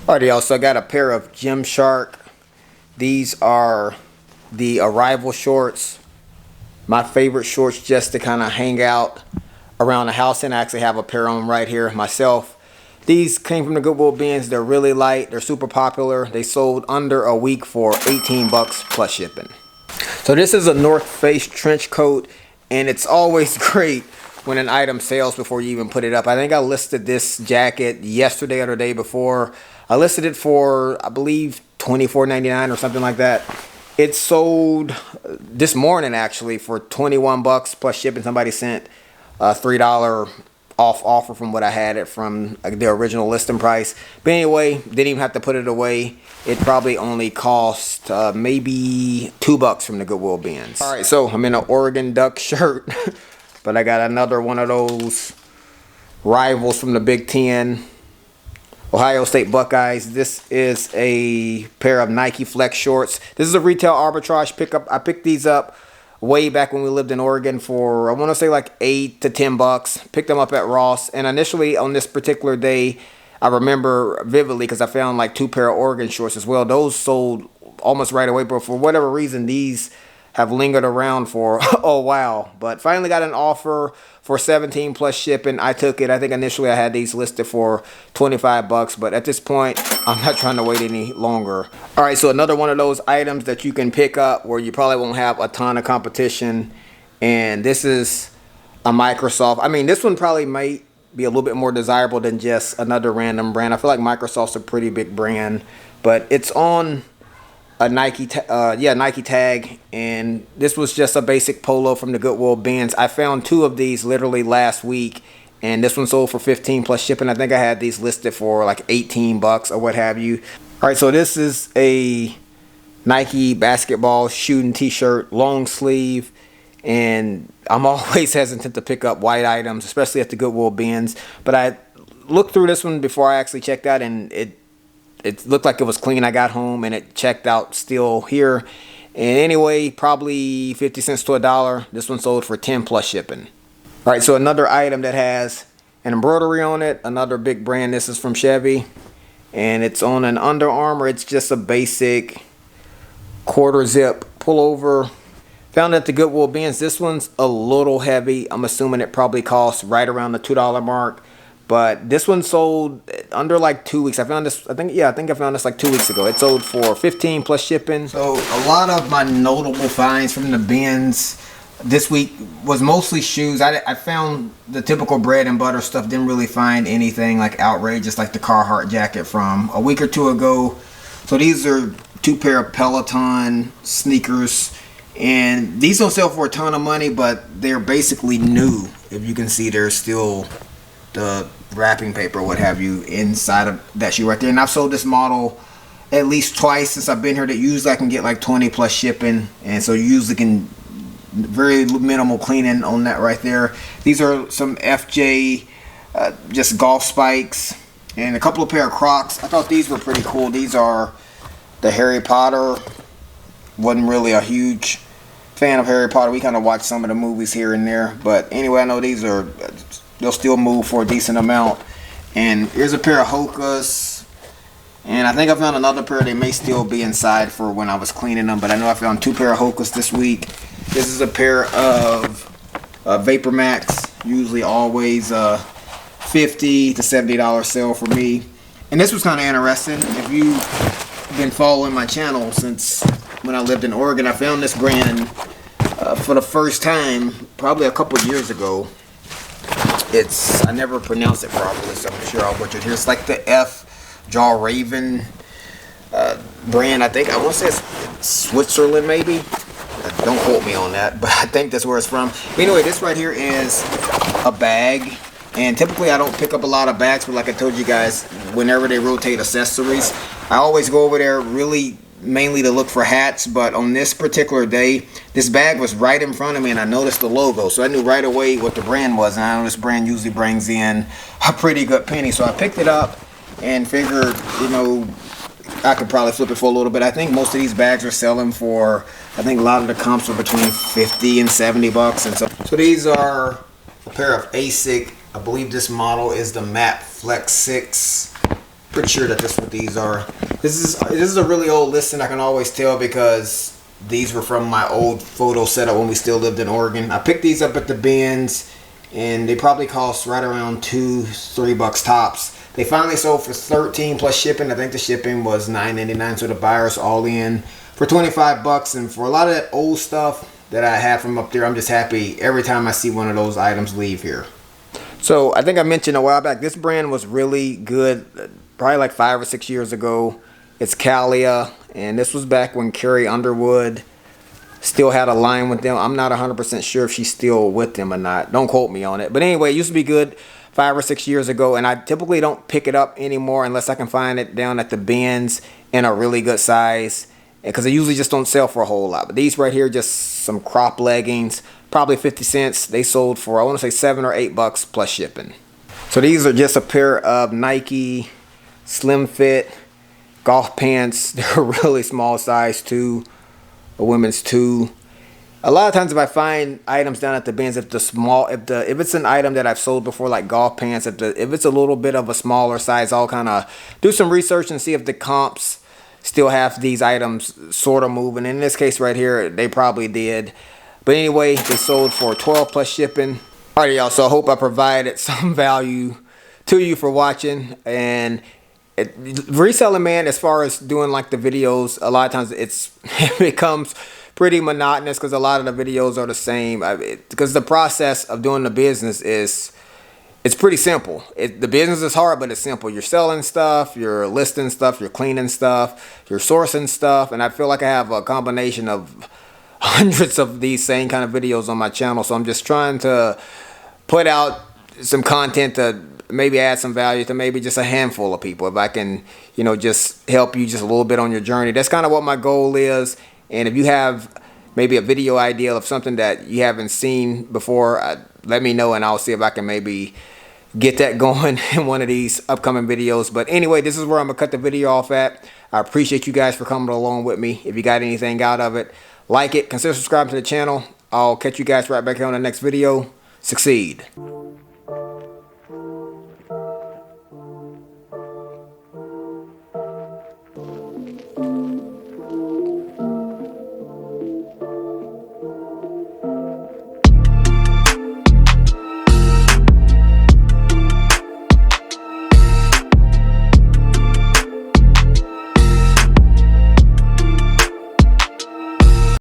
Alrighty, y'all, so I got a pair of Gymshark. These are the Arrival shorts. My favorite shorts just to kind of hang out around the house, and I actually have a pair of them right here myself. These came from the Goodwill bins. They're really light. They're super popular. They sold under a week for 18 bucks plus shipping. So this is a North Face trench coat, and it's always great when an item sells before you even put it up. I think I listed this jacket yesterday or the day before. I listed it for, I believe, $24.99 or something like that. It sold this morning actually for 21 bucks plus shipping. Somebody sent a $3 off offer from what I had it from the original listing price. But anyway, didn't even have to put it away. It probably only cost maybe $2 from the Goodwill bins. All right, so I'm in an Oregon Duck shirt, but I got another one of those rivals from the Big Ten. Ohio State Buckeyes. This is a pair of Nike Flex shorts. This is a retail arbitrage pickup. I picked these up way back when we lived in Oregon for, I want to say like 8 to 10 bucks. Picked them up at Ross. And initially on this particular day, I remember vividly because I found like 2 pair of Oregon shorts as well. Those sold almost right away, but for whatever reason, these have lingered around for a while. But finally got an offer for 17 plus shipping. I took it. I think initially I had these listed for 25 bucks, but at this point, I'm not trying to wait any longer. All right, so another one of those items that you can pick up where you probably won't have a ton of competition. And this is a Microsoft. I mean, this one probably might be a little bit more desirable than just another random brand. I feel like Microsoft's a pretty big brand, but it's on a Nike tag, and this was just a basic polo from the Goodwill bins. I found 2 of these literally last week, and this one sold for 15 plus shipping. I think I had these listed for like 18 bucks or what have you. All right, so this is a Nike basketball shooting t-shirt, long sleeve, and I'm always hesitant to pick up white items, especially at the Goodwill bins, but I looked through this one before I actually checked out, and it looked like it was clean. I got home and it checked out still here. And anyway, probably 50 cents to $1. This one sold for 10 plus shipping. All right, so another item that has an embroidery on it, another big brand. This is from Chevy, and it's on an Under Armour. It's just a basic quarter zip pullover. Found it at the Goodwill bins. This one's a little heavy. I'm assuming it probably costs right around the $2 mark. But this one sold under like 2 weeks. I found this, I think I found this like 2 weeks ago. It sold for 15 plus shipping. So a lot of my notable finds from the bins this week was mostly shoes. I found the typical bread and butter stuff. Didn't really find anything like outrageous like the Carhartt jacket from a week or 2 ago. So these are 2 pair of Peloton sneakers. And these don't sell for a ton of money, but they're basically new. If you can see, there's still the wrapping paper, what have you, inside of that shoe right there. And I've sold this model at least twice since I've been here. That usually I can get like 20 plus shipping, and so you usually can very minimal cleaning on that right there. These are some FJ just golf spikes and a couple of pair of Crocs. I thought these were pretty cool. These are the Harry Potter. Wasn't really a huge fan of Harry Potter. We kind of watched some of the movies here and there, but anyway, I know these are, they'll still move for a decent amount. And here's a pair of Hokas, and I think I found another pair. They may still be inside for when I was cleaning them, but I know I found 2 pair of Hokas this week. This is a pair of Vapor Max, usually always $50 to $70 sale for me. And this was kind of interesting. If you've been following my channel since when I lived in Oregon, I found this brand for the first time probably a couple years ago. I never pronounced it properly, so I'm sure I'll butcher it here. It's like the F. Jaw Raven brand. I think, I want to say it's Switzerland maybe. Don't quote me on that, but I think that's where it's from. But anyway, this right here is a bag. And typically I don't pick up a lot of bags, but like I told you guys, whenever they rotate accessories, I always go over there really mainly to look for hats. But on this particular day, this bag was right in front of me and I noticed the logo, so I knew right away what the brand was. And I know this brand usually brings in a pretty good penny, so I picked it up and figured, you know, I could probably flip it for a little bit. I think most of these bags are selling for, I think a lot of the comps are between 50 and 70 bucks. And so these are a pair of ASIC, I believe this model is the Matte Flex 6 Pretty sure that this is what these are. This is a really old listing. I can always tell because these were from my old photo setup when we still lived in Oregon. I picked these up at the bins, and they probably cost right around $2-3 tops. They finally sold for $13 plus shipping. I think the shipping was $9.99, so the buyers all in for $25. And for a lot of that old stuff that I have from up there, I'm just happy every time I see one of those items leave here. So I think I mentioned a while back, this brand was really good, probably like 5 or 6 years ago. It's Calia, and this was back when Carrie Underwood still had a line with them. I'm not 100% sure if she's still with them or not. Don't quote me on it. But anyway, it used to be good 5 or 6 years ago, and I typically don't pick it up anymore unless I can find it down at the bins in a really good size, because they usually just don't sell for a whole lot. But these right here, just some crop leggings, probably 50 cents. They sold for, I want to say $7 or $8 plus shipping. So these are just a pair of Nike Slim Fit golf pants. They're a really small size too, a women's too. A lot of times if I find items down at the bins, if it's an item that I've sold before, like golf pants, if it's a little bit of a smaller size, I'll kind of do some research and see if the comps still have these items sort of moving. In this case right here, they probably did. But anyway, they sold for $12 plus shipping. Alright, y'all, so I hope I provided some value to you for watching. And reselling, man, as far as doing like the videos, a lot of times it becomes pretty monotonous because a lot of the videos are the same. Because the process of doing the business it's pretty simple. The business is hard, but it's simple. You're selling stuff, you're listing stuff, you're cleaning stuff, you're sourcing stuff, and I feel like I have a combination of hundreds of these same kind of videos on my channel. So I'm just trying to put out some content to maybe add some value to maybe just a handful of people. If I can, just help you just a little bit on your journey. That's kind of what my goal is. And if you have maybe a video idea of something that you haven't seen before, let me know and I'll see if I can maybe get that going in one of these upcoming videos. But anyway, this is where I'm gonna cut the video off at. I appreciate you guys for coming along with me. If you got anything out of it, like it, consider subscribing to the channel. I'll catch you guys right back here on the next video. Succeed.